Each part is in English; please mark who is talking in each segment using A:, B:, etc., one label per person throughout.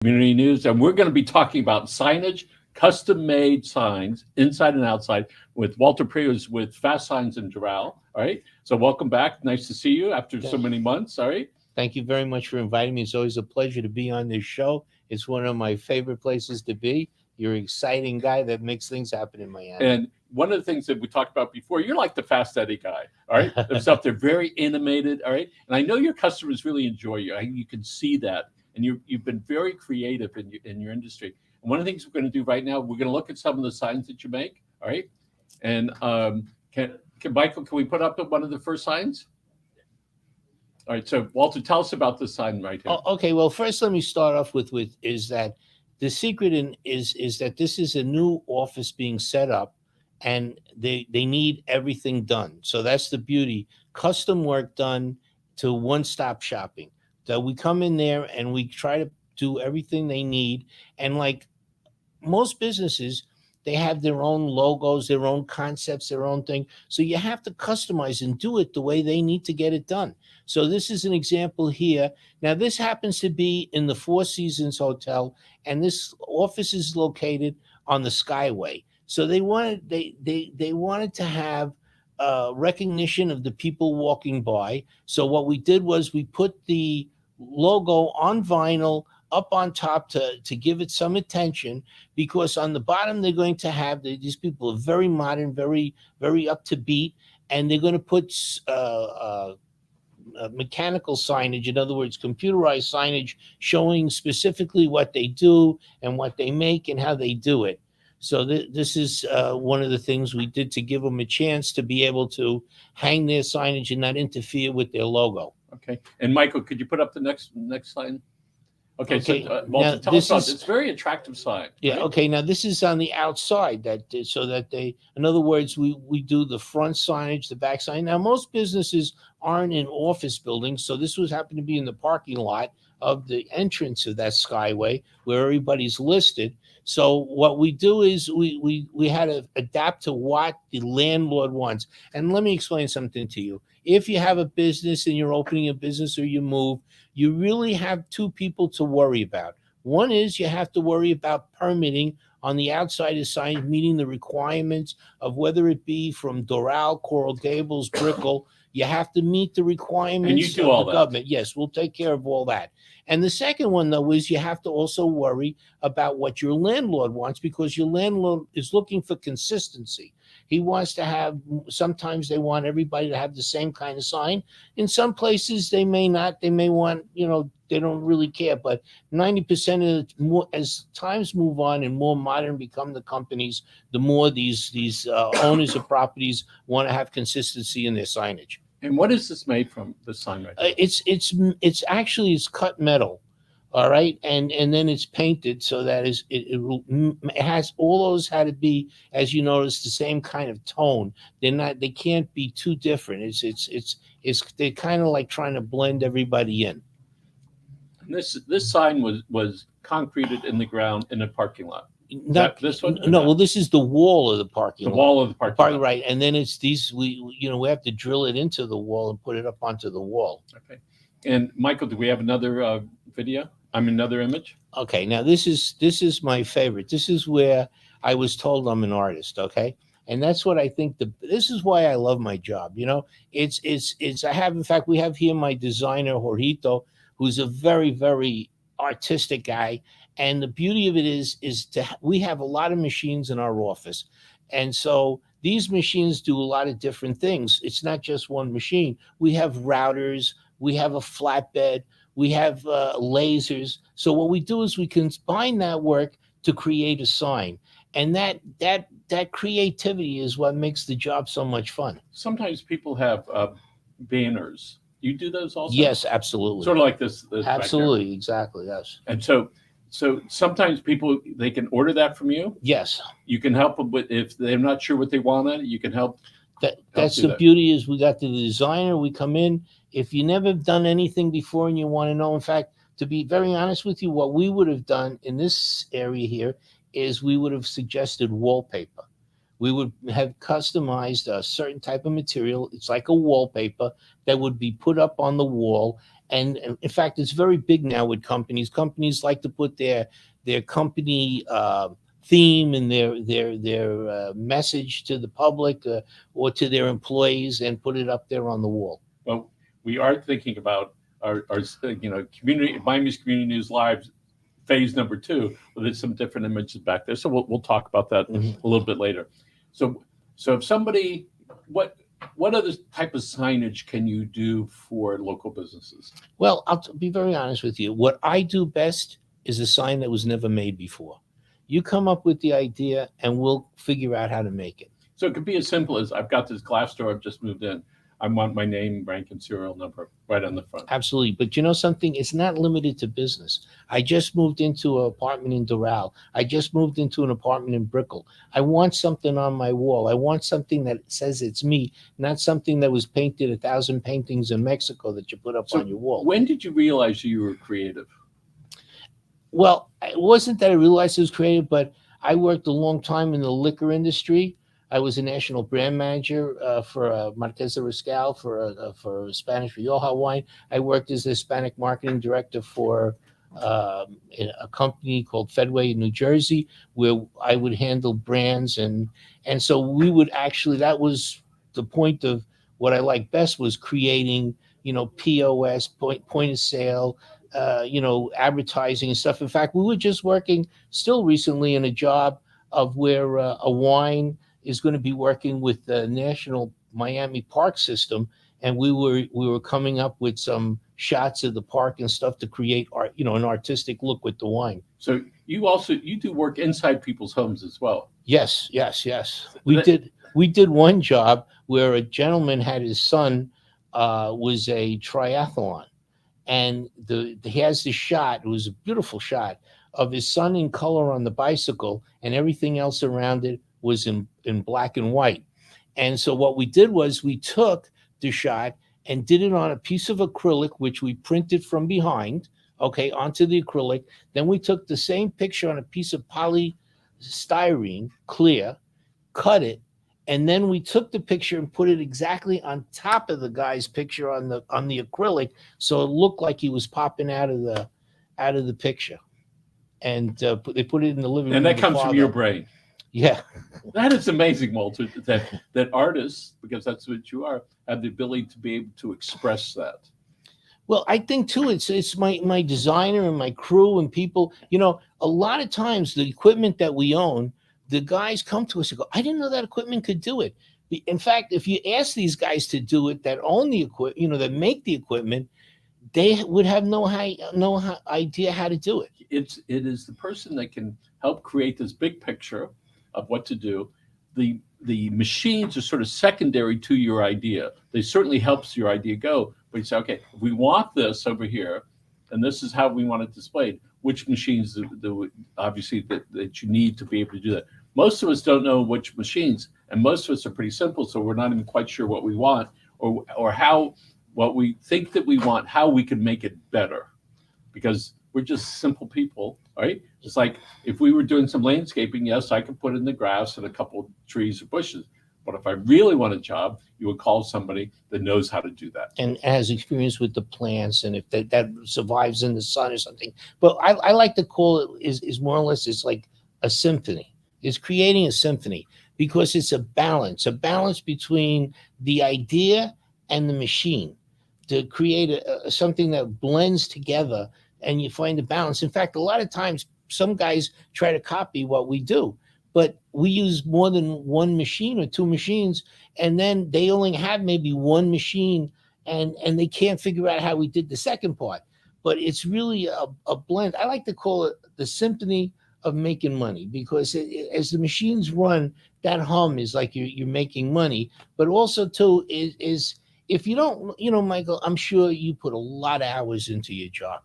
A: Community News, and we're going to be talking about signage, custom-made signs, inside and outside, with Walter Prio with Fastsigns Doral. All right. So welcome back. Nice to see you after so many months. All right.
B: Thank you very much for inviting me. It's always a pleasure to be on this show. It's one of my favorite places to be. You're an exciting guy that makes things happen in Miami.
A: And one of the things that we talked about before, you're like the Fast Eddie guy. All right. There's stuff, they're very animated. All right. And I know your customers really enjoy you. You can see that. And you've been very creative in your industry. And one of the things we're going to do right now, we're going to look at some of the signs that you make. All right. And can Michael, can we put up one of the first signs? All right. So Walter, tell us about this sign right here.
B: Okay. Well, first, let me start off with is that the secret is that this is a new office being set up, and they need everything done. So that's the beauty. Custom work done to one-stop shopping. So we come in there and we try to do everything they need. And like most businesses, they have their own logos, their own concepts, their own thing. So you have to customize and do it the way they need to get it done. So this is an example here. Now, this happens to be in the Four Seasons Hotel, and this office is located on the Skyway. So they wanted to have recognition of the people walking by. So what we did was we put the logo on vinyl up on top to give it some attention, because on the bottom they're going to have these people are very modern, very up to beat, and they're going to put mechanical signage, in other words, computerized signage showing specifically what they do and what they make and how they do it. So this is one of the things we did to give them a chance to be able to hang their signage and not interfere with their logo.
A: Okay. And Michael, could you put up the next slide? Okay. So Walter, tell us about this. It's a very attractive sign.
B: Yeah.
A: Right?
B: Okay. Now this is on the outside so that they, in other words, we do the front signage, the back sign. Now most businesses aren't in office buildings, so this was happened to be in the parking lot of the entrance of that Skyway where everybody's listed. So what we do is we had to adapt to what the landlord wants. And let me explain something to you. If you have a business and you're opening a business or you move, you really have two people to worry about. One is you have to worry about permitting on the outside of signs, meeting the requirements of whether it be from Doral, Coral Gables, Brickell. You have to meet the requirements of the government. Yes, we'll take care of all that. And the second one, though, is you have to also worry about what your landlord wants, because your landlord is looking for consistency. He wants to have, sometimes they want everybody to have the same kind of sign. In some places, they may not. They may want, they don't really care. But 90% of more, as times move on and more modern become the companies, the more these owners of properties want to have consistency in their signage.
A: And what is this made from, the sign right here?
B: It's actually cut metal, all right, and then it's painted so that it has all those had to be, as you notice, the same kind of tone. They can't be too different. It's they're kind of like trying to blend everybody in.
A: And this sign was concreted in the ground in a parking lot.
B: Not this one. No, well, this is the wall of the parking lot.
A: The wall of the parking lot.
B: Right, and then it's these. We have to drill it into the wall and put it up onto the wall.
A: Okay. And Michael, do we have another video? Another image.
B: Okay. Now this is my favorite. This is where I was told I'm an artist. Okay. And that's what I think. This is why I love my job. It's. In fact, we have here my designer Jorgito, who's a very, very artistic guy. And the beauty of it is we have a lot of machines in our office. And so these machines do a lot of different things. It's not just one machine. We have routers, we have a flatbed, we have lasers. So what we do is we combine that work to create a sign. And that creativity is what makes the job so much fun.
A: Sometimes people have banners. You do those also?
B: Yes, absolutely.
A: Sort of like this
B: absolutely, exactly, yes.
A: And so sometimes people, they can order that from you.
B: Yes.
A: You can help them with, if they're not sure what they want on it, you can help.
B: That's the beauty is we got the designer, we come in. If you never done anything before and you want to know, in fact, to be very honest with you, what we would have done in this area here is we would have suggested wallpaper. We would have customized a certain type of material. It's like a wallpaper that would be put up on the wall. And in fact, it's very big now with companies. Companies like to put their company theme and their message to the public or to their employees and put it up there on the wall.
A: Well, we are thinking about our community Miami's Community News Live phase number 2. Well, there's some different images back there, so we'll talk about that a little bit later. So if somebody, what other type of signage can you do for local businesses?
B: Well, I'll be very honest with you. What I do best is a sign that was never made before. You come up with the idea, and we'll figure out how to make it.
A: So it could be as simple as, I've got this glass door, I've just moved in. I want my name, rank, and serial number right on the front.
B: Absolutely. But you know something? It's not limited to business. I just moved into an apartment in Doral. I just moved into an apartment in Brickell. I want something on my wall. I want something that says it's me, not something that was painted 1,000 paintings in Mexico that you put up on your wall.
A: When did you realize you were creative?
B: Well, it wasn't that I realized it was creative, but I worked a long time in the liquor industry. I was a national brand manager for Marqués de Riscal for Spanish Rioja wine. I worked as the Hispanic marketing director for a company called Fedway in New Jersey, where I would handle brands, and so we would actually, that was the point of what I liked best, was creating, POS, point of sale, advertising and stuff. In fact, we were just working still recently in a job of where a wine is going to be working with the National Miami Park System, and we were coming up with some shots of the park and stuff to create art, an artistic look with the wine.
A: So you do work inside people's homes as well.
B: Yes. We did one job where a gentleman had his son was a triathlon, and he has this shot. It was a beautiful shot of his son in color on the bicycle, and everything else around it was in black and white. And so what we did was we took the shot and did it on a piece of acrylic, which we printed from behind, onto the acrylic. Then we took the same picture on a piece of polystyrene, clear, cut it, and then we took the picture and put it exactly on top of the guy's picture on the acrylic, so it looked like he was popping out of the picture. And they put it in the living room.
A: And that comes from your brain.
B: Yeah.
A: That is amazing, Walter, that artists, because that's what you are, have the ability to be able to express that.
B: Well, I think too, it's my designer and my crew and people. A lot of times the equipment that we own, the guys come to us and go, I didn't know that equipment could do it. In fact, if you ask these guys to do it that own the equipment, that make the equipment, they would have no idea how to do it.
A: It is the person that can help create this big picture of what to do. The machines are sort of secondary to your idea. They certainly helps your idea go, but you say, okay, if we want this over here, and this is how we want it displayed, which machines obviously that you need to be able to do that. Most of us don't know which machines, and most of us are pretty simple, so we're not even quite sure what we want or how what we think that we want, how we can make it better, because we're just simple people, right? Just like if we were doing some landscaping, yes, I could put in the grass and a couple of trees or bushes. But if I really want a job, you would call somebody that knows how to do that.
B: And has experience with the plants, and if that survives in the sun or something. But I like to call it is more or less, it's like a symphony. It's creating a symphony, because it's a balance between the idea and the machine to create something that blends together, and you find a balance. In fact, a lot of times some guys try to copy what we do, but we use more than one machine or two machines, and then they only have maybe one machine, and they can't figure out how we did the second part. But it's really a blend. I like to call it the symphony of making money, because as the machines run, that hum is like you're making money. But also too is if you don't, Michael, I'm sure you put a lot of hours into your job,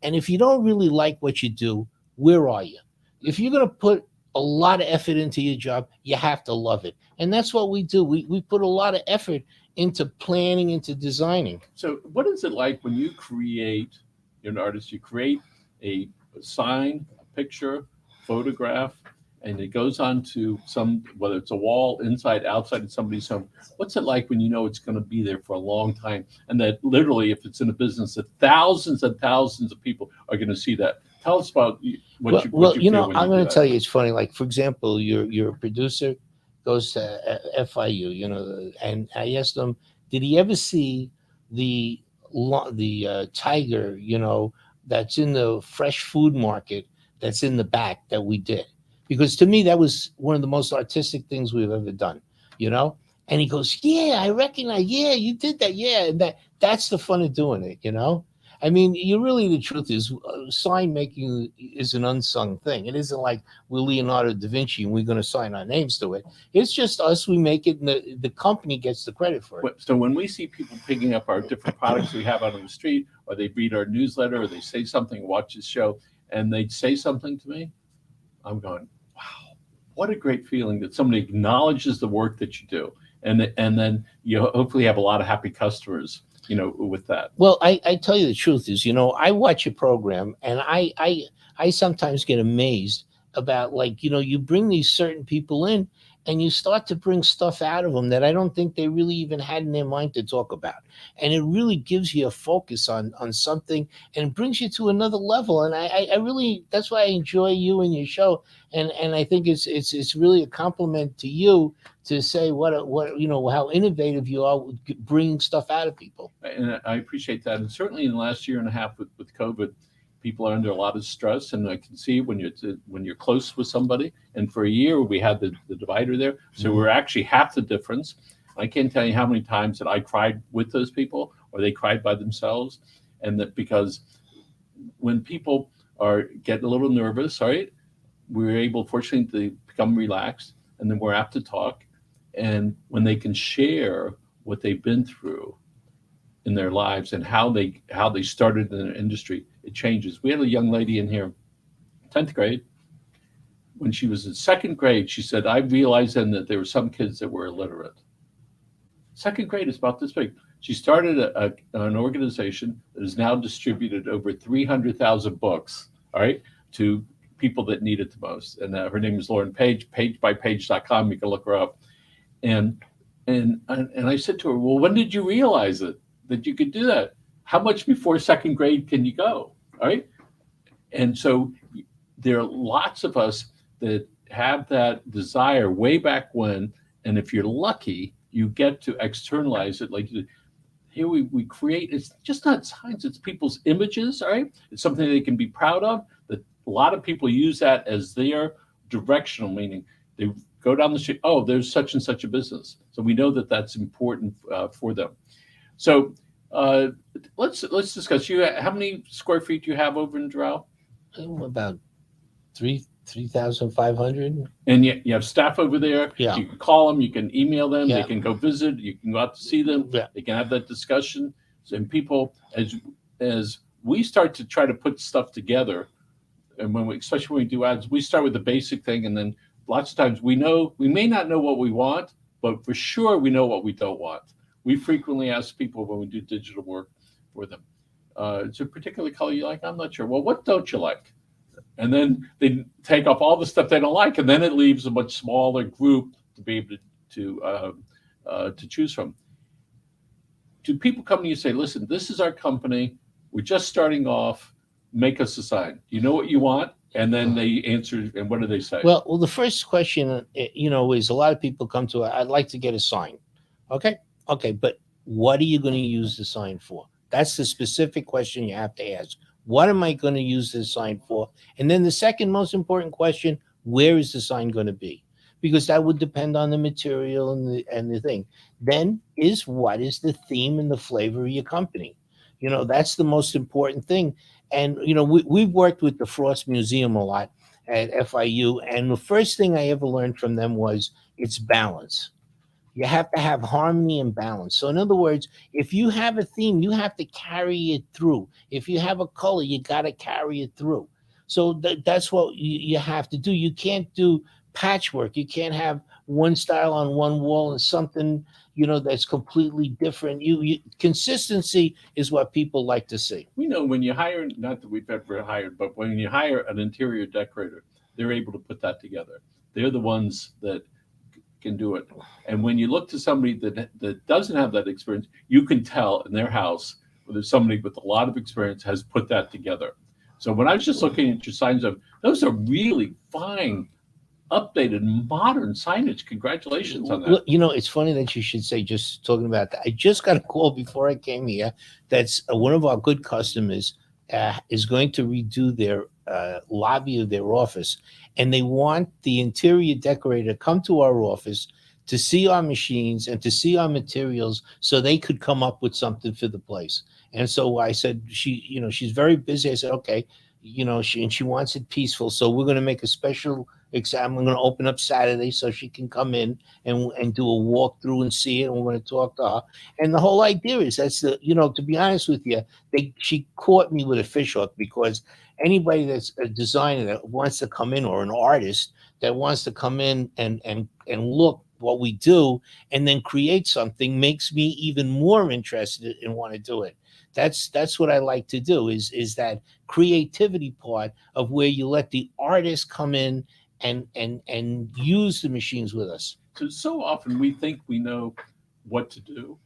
B: and if you don't really like what you do, where are you? If you're going to put a lot of effort into your job, you have to love it. And that's what we do. We put a lot of effort into planning, into designing.
A: So what is it like when you create, you're an artist, you create a sign, a picture, photograph, and it goes on to some, whether it's a wall, inside, outside of somebody's home, what's it like when you know it's going to be there for a long time? And that literally, if it's in a business, that thousands and thousands of people are going to see that. Tell us about what
B: Well,
A: you
B: you
A: feel
B: know,
A: when
B: I'm
A: you do
B: going to
A: that.
B: tell you, it's funny. Like, for example, your producer goes to FIU, you know, and I asked him, did he ever see the tiger, you know, that's in the fresh food market that's in the back that we did? Because to me, that was one of the most artistic things we've ever done, you know. And he goes, "Yeah, I recognize. Yeah, you did that. Yeah, and that's the fun of doing it, you know." I mean, you really, the truth is, sign making is an unsung thing. It isn't like we're Leonardo da Vinci and we're going to sign our names to it. It's just us. We make it, and the company gets the credit for it.
A: So when we see people picking up our different products we have out on the street, or they read our newsletter, or they say something, watch this show, and they say something to me, I'm going, wow, what a great feeling that somebody acknowledges the work that you do, and then you hopefully have a lot of happy customers, you know, with that.
B: Well, I tell you the truth is, you know, I watch a program and I sometimes get amazed about, like, you know, you bring these certain people in and you start to bring stuff out of them that I don't think they really even had in their mind to talk about. And it really gives you a focus on something and brings you to another level. And I really, that's why I enjoy you and your show. And I think it's really a compliment to you to say what you know, how innovative you are with bringing stuff out of people.
A: And I appreciate that. And certainly in the last year and a half with COVID, people are under a lot of stress, and I can see when you're close with somebody. And for a year, we had the divider there, so we're actually half the difference. I can't tell you how many times that I cried with those people, or they cried by themselves, and that because when people are getting a little nervous, right, we're able, fortunately, to become relaxed, and then we're apt to talk. And when they can share what they've been through in their lives and how they started in the industry, it changes. We had a young lady in here, 10th grade. When she was in second grade, she said, I realized then that there were some kids that were illiterate. Second grade is about this big. She started an organization that has now distributed over 300,000 books, all right, to people that need it the most. And her name is Lauren Page, pagebypage.com. You can look her up. And I said to her, well, when did you realize it, that you could do that? How much before second grade can you go? All right. And so there are lots of us that have that desire way back when. And if you're lucky, you get to externalize it. Like here we create, it's just not signs, it's people's images. All right. It's something they can be proud of. That a lot of people use that as their directional, meaning they go down the street, oh, there's such and such a business. So we know that that's important for them. So let's discuss. How many square feet do you have over in Doral?
B: About 3,500.
A: And you have staff over there.
B: Yeah.
A: You can call them. You can email them.
B: Yeah.
A: They can go visit. You can go out to see them.
B: Yeah.
A: They can have that discussion. And people, as we start to try to put stuff together, and especially when we do ads, we start with the basic thing, and then lots of times we may not know what we want, but for sure we know what we don't want. We frequently ask people when we do digital work for them, is there a particular color you like? I'm not sure. Well, what don't you like? And then they take off all the stuff they don't like, and then it leaves a much smaller group to be able to choose from. Do people come to you and say, listen, this is our company. We're just starting off. Make us a sign. You know what you want? And then they answer, and what do they say?
B: Well, the first question, you know, is a lot of people come to, I'd like to get a sign. Okay, but what are you going to use the sign for? That's the specific question you have to ask. What am I going to use this sign for? And then the second most important question, where is the sign going to be? Because that would depend on the material and the thing. Then what is the theme and the flavor of your company? You know, that's the most important thing. And, you know, we've worked with the Frost Museum a lot at FIU. And the first thing I ever learned from them was it's balance. You have to have harmony and balance. So in other words, if you have a theme, you have to carry it through. If you have a color, you got to carry it through. So that's what you have to do. You can't do patchwork. You can't have one style on one wall and something, you know, that's completely different. Consistency is what people like to see.
A: We know when you hire, not that we've ever hired, but when you hire an interior decorator, they're able to put that together. They're the ones that can do it. And when you look to somebody that doesn't have that experience, you can tell in their house whether somebody with a lot of experience has put that together. So when I was just looking at your signs, of those are really fine, updated, modern signage. Congratulations on that.
B: Well, you know, it's funny that you should say, just talking about that. I just got a call before I came here. That's one of our good customers is going to redo their lobby of their office, and they want the interior decorator to come to our office to see our machines and to see our materials so they could come up with something for the place. And so I said, she's very busy. I said, okay, she wants it peaceful. So we're going to make a special exam. We're going to open up Saturday so she can come in and do a walkthrough and see it. And we're going to talk to her. And the whole idea is to be honest with you, she caught me with a fish hook, because anybody that's a designer that wants to come in, or an artist that wants to come in and look what we do and then create something, makes me even more interested and want to do it. That's what I like to do, is that creativity part of where you let the artist come in and use the machines with us.
A: So often we think we know what to do,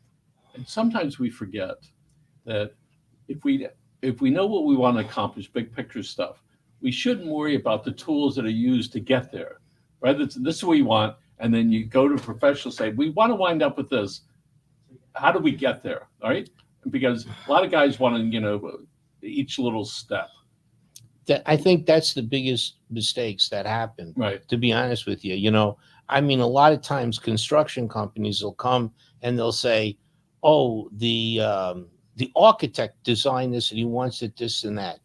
A: and sometimes we forget that if we know what we want to accomplish, big picture stuff, we shouldn't worry about the tools that are used to get there. Right? This is what we want, and then you go to a professional, say, we want to wind up with this. How do we get there? All right? Because a lot of guys want to, each little step.
B: I think that's the biggest mistakes that happen.
A: Right.
B: To be honest with you, I mean, a lot of times construction companies will come and they'll say, "Oh, the architect designed this and he wants it this and that,"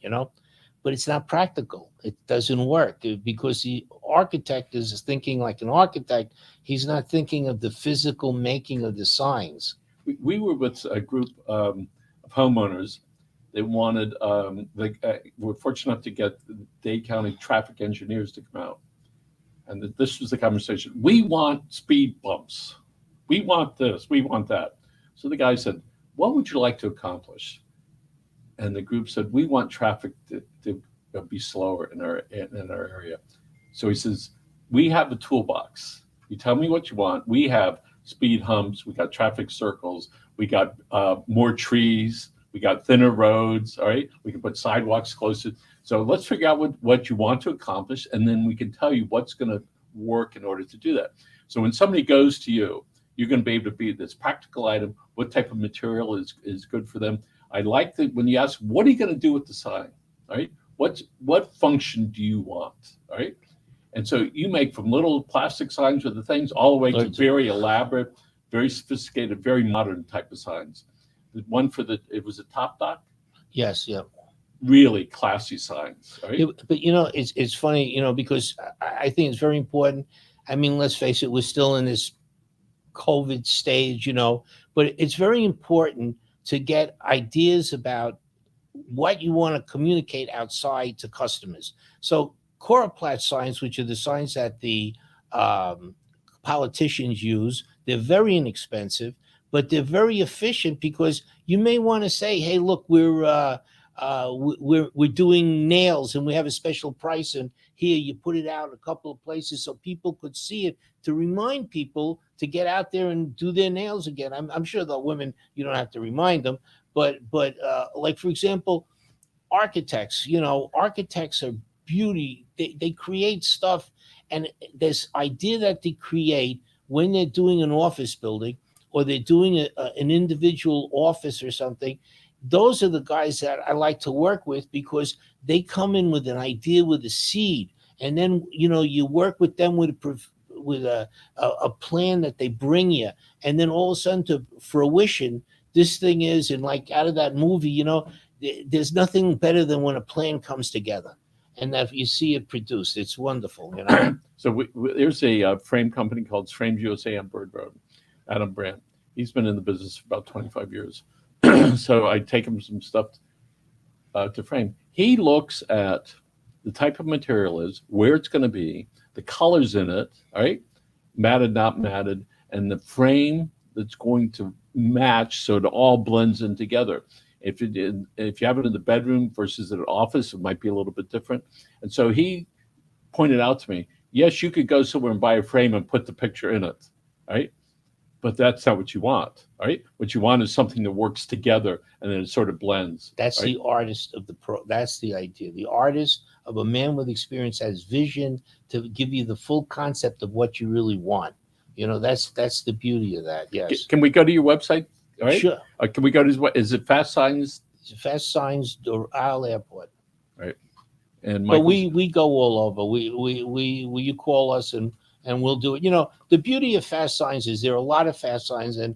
B: but it's not practical. It doesn't work, because the architect is thinking like an architect. He's not thinking of the physical making of the signs.
A: We were with a group of homeowners that wanted, we're fortunate enough to get the Dade County traffic engineers to come out. And this was the conversation. We want speed bumps. We want this. We want that. So the guy said, what would you like to accomplish? And the group said, we want traffic to be slower in our area. So he says, we have a toolbox. You tell me what you want. We have speed humps. We got traffic circles. We got more trees. We got thinner roads. All right. We can put sidewalks closer. So let's figure out what you want to accomplish, and then we can tell you what's going to work in order to do that. So when somebody goes to you, you're going to be able to be this practical item. What type of material is good for them? I like that when you ask, what are you going to do with the sign? All right. What function do you want? All right. And so you make from little plastic signs with the things all the way to very elaborate, very sophisticated, very modern type of signs. The one it was a Top Doc?
B: Yes, yeah.
A: Really classy signs, right?
B: Yeah, but it's funny, because I think it's very important. I mean, let's face it, we're still in this COVID stage, but it's very important to get ideas about what you want to communicate outside to customers. So Coroplast signs, which are the signs that the politicians use, they're very inexpensive, but they're very efficient, because you may want to say, hey, look, we're doing nails and we have a special price, and here you put it out a couple of places so people could see it, to remind people to get out there and do their nails again. I'm sure the women, you don't have to remind them, but like, for example, architects, architects are beauty. They create stuff, and this idea that they create when they're doing an office building, or they're doing an individual office or something, those are the guys that I like to work with, because they come in with an idea, with a seed, and then you work with them with a plan that they bring you, and then all of a sudden, to fruition, this thing is, and like out of that movie, there's nothing better than when a plan comes together and that you see it produced. It's wonderful.
A: So there's a frame company called Frames USA on Bird Road. Adam Brandt. He's been in the business for about 25 years. So I take him some stuff to frame. He looks at the type of material is, where it's going to be, the colors in it, all right, matted, not matted, and the frame that's going to match so it all blends in together. If you have it in the bedroom versus in an office, it might be a little bit different. And so he pointed out to me, yes, you could go somewhere and buy a frame and put the picture in it, right? But that's not what you want, right? What you want is something that works together and then it sort of blends.
B: That's
A: right?
B: the artist of the pro. That's the idea. The artist of a man with experience has vision to give you the full concept of what you really want. That's the beauty of that. Yes.
A: Can we go to your website? All right.
B: Sure.
A: Can we go to his, what is it? Fast Signs.
B: Fastsigns Doral Airport.
A: Right. And
B: But
A: Michael's,
B: we go all over. We you call us and we'll do it. The beauty of fast signs is there are a lot of fast signs and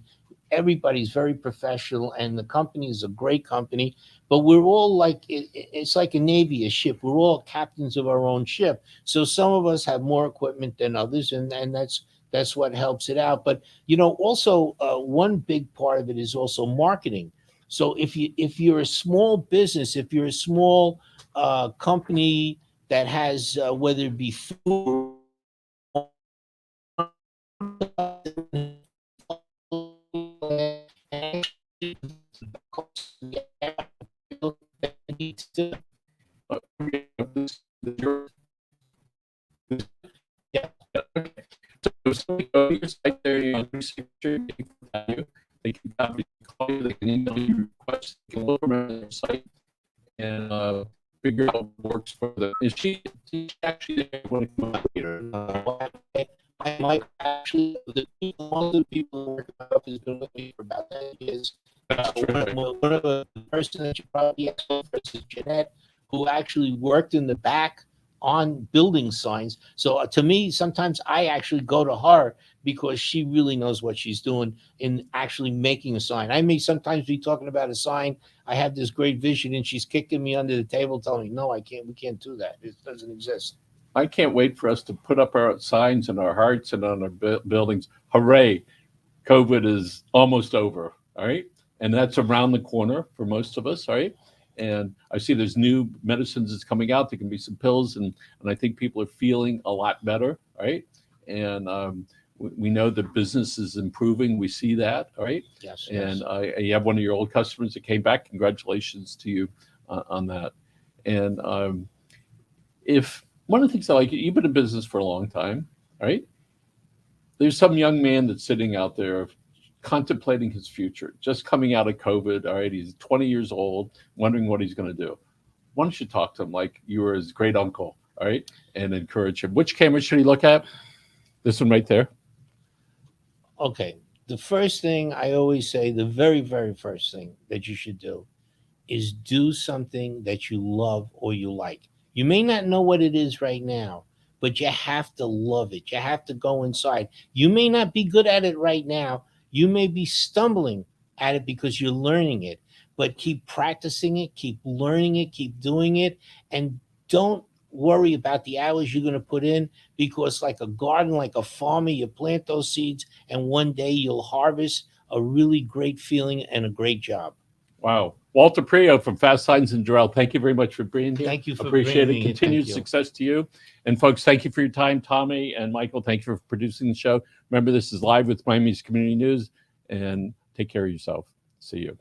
B: everybody's very professional and the company is a great company. But we're all like it's like a navy, a ship. We're all captains of our own ship. So some of us have more equipment than others, and that's what helps it out. But also one big part of it is also marketing. So if you're a small business, if you're a small company that has whether it be food yeah,
A: okay. So somebody go to your site there, research it, they can probably call you, they can email you requests, they can look around their site and figure out what works for them. Is she actually there when it comes out here?
B: actually one of the people who work in my office has been with me for about 10 years.
A: That's terrific.
B: One of the person that you probably asked for is Jeanette, who actually worked in the back on building signs. So to me, sometimes I actually go to her because she really knows what she's doing in actually making a sign. I may sometimes be talking about a sign. I have this great vision, and she's kicking me under the table, telling me, "No, I can't. We can't do that. It doesn't exist."
A: I can't wait for us to put up our signs in our hearts and on our buildings. Hooray! COVID is almost over. All right. And that's around the corner for most of us. All right. And I see there's new medicines that's coming out. There can be some pills, and I think people are feeling a lot better. All right. And we know the business is improving. We see that. All right.
B: Yes.
A: And you have one of your old customers that came back. Congratulations to you on that. And if one of the things I like, you've been in business for a long time, right? There's some young man that's sitting out there contemplating his future, just coming out of COVID. All right, he's 20 years old, wondering what he's going to do. Why don't you talk to him like you were his great uncle, all right, and encourage him? Which camera should he look at? This one right there.
B: Okay. The first thing I always say, the very, very first thing that you should do is do something that you love or you like. You may not know what it is right now, but you have to love it. You have to go inside. You may not be good at it right now. You may be stumbling at it because you're learning it, but keep practicing it, keep learning it, keep doing it, and don't worry about the hours you're going to put in because, like a garden, like a farmer, you plant those seeds, and one day you'll harvest a really great feeling and a great job.
A: Wow. Walter Prio from Fastsigns Doral, thank you very much for being here.
B: Thank you for
A: Appreciate
B: bringing
A: it.
B: me in.
A: Continued
B: Thank you.
A: success to you. And folks, thank you for your time. Tommy and Michael, thank you for producing the show. Remember, this is live with Miami's Community News, and take care of yourself. See you.